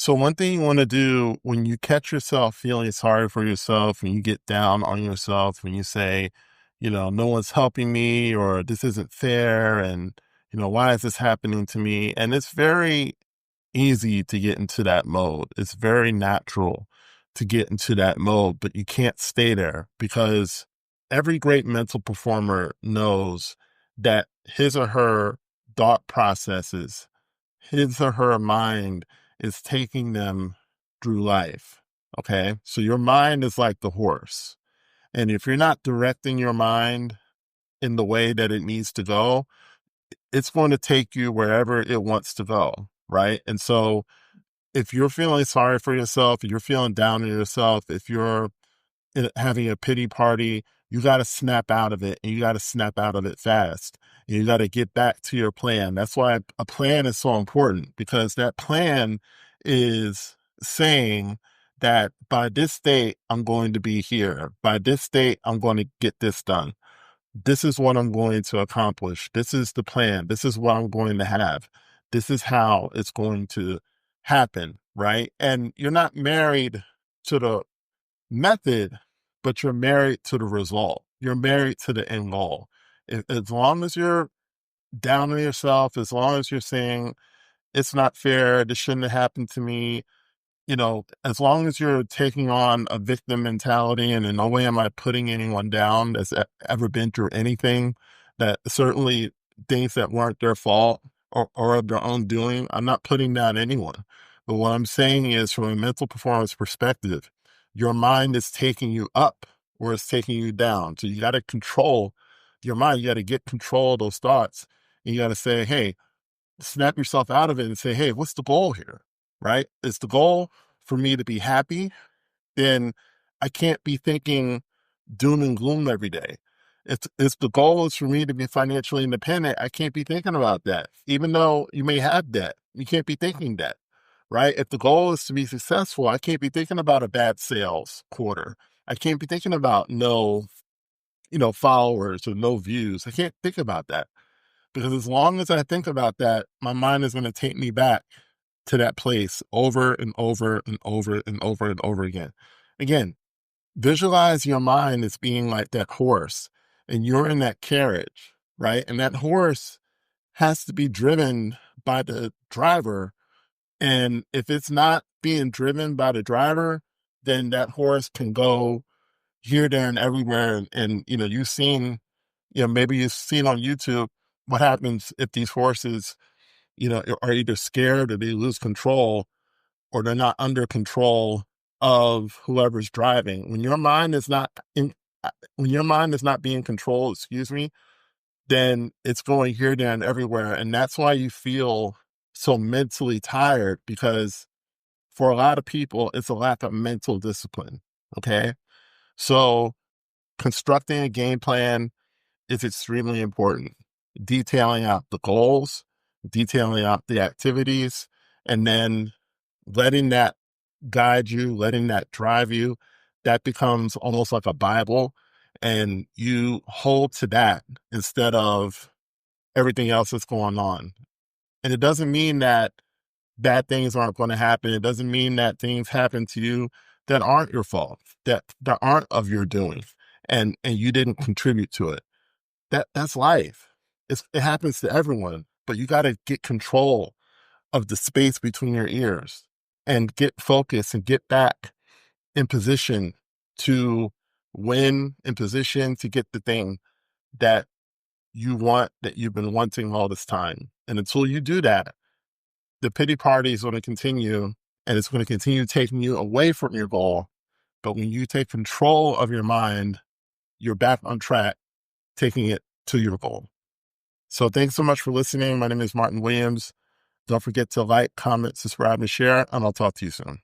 So one thing you want to do when you catch yourself feeling sorry for yourself, when you get down on yourself, when you say, no one's helping me or this isn't fair and, why is this happening to me? And it's very easy to get into that mode. It's very natural to get into that mode, but you can't stay there because every great mental performer knows that his or her thought processes, his or her mind is taking them through life. Okay. So your mind is like the horse. And if you're not directing your mind in the way that it needs to go, it's going to take you wherever it wants to go. Right. And so if you're feeling sorry for yourself, if you're feeling down on yourself, if you're having a pity party, you got to snap out of it and you got to snap out of it fast. And you got to get back to your plan. That's why a plan is so important because that plan is saying that by this date, I'm going to be here. By this date, I'm going to get this done. This is what I'm going to accomplish. This is the plan. This is what I'm going to have. This is how it's going to happen, right? And you're not married to the method, but you're married to the result. You're married to the end goal. As long as you're down on yourself, as long as you're saying, it's not fair, this shouldn't have happened to me, as long as you're taking on a victim mentality and in no way am I putting anyone down that's ever been through anything, that certainly things that weren't their fault or of their own doing, I'm not putting down anyone. But what I'm saying is from a mental performance perspective, your mind is taking you up or it's taking you down. So you got to control your mind. You got to get control of those thoughts. And you got to say, hey, snap yourself out of it and say, hey, what's the goal here? Right? Is the goal for me to be happy? Then I can't be thinking doom and gloom every day. If the goal is for me to be financially independent, I can't be thinking about that. Even though you may have debt, you can't be thinking that, right? If the goal is to be successful, I can't be thinking about a bad sales quarter. I can't be thinking about no, followers or no views. I can't think about that. Because as long as I think about that, my mind is going to take me back to that place over and over and over and over and over again. Again, visualize your mind as being like that horse and you're in that carriage, right? And that horse has to be driven by the driver. And if it's not being driven by the driver, then that horse can go here, there, and everywhere. And you've seen, maybe you've seen on YouTube what happens if these horses, are either scared or they lose control or they're not under control of whoever's driving. When your mind is not being controlled, excuse me, then it's going here, there, and everywhere. And that's why you feel so mentally tired because for a lot of people, it's a lack of mental discipline. Okay. So constructing a game plan is extremely important. Detailing out the goals, detailing out the activities, and then letting that guide you, letting that drive you, that becomes almost like a Bible. And you hold to that instead of everything else that's going on. And it doesn't mean that bad things aren't going to happen. It doesn't mean that things happen to you that aren't your fault, that aren't of your doing, and you didn't contribute to it. That's life. It happens to everyone, but you got to get control of the space between your ears and get focused and get back in position to win, in position to get the thing that you want, that you've been wanting all this time. And until you do that, the pity party is going to continue and it's going to continue taking you away from your goal. But when you take control of your mind, you're back on track, taking it to your goal. So thanks so much for listening. My name is Martin Williams. Don't forget to like, comment, subscribe, and share, and I'll talk to you soon.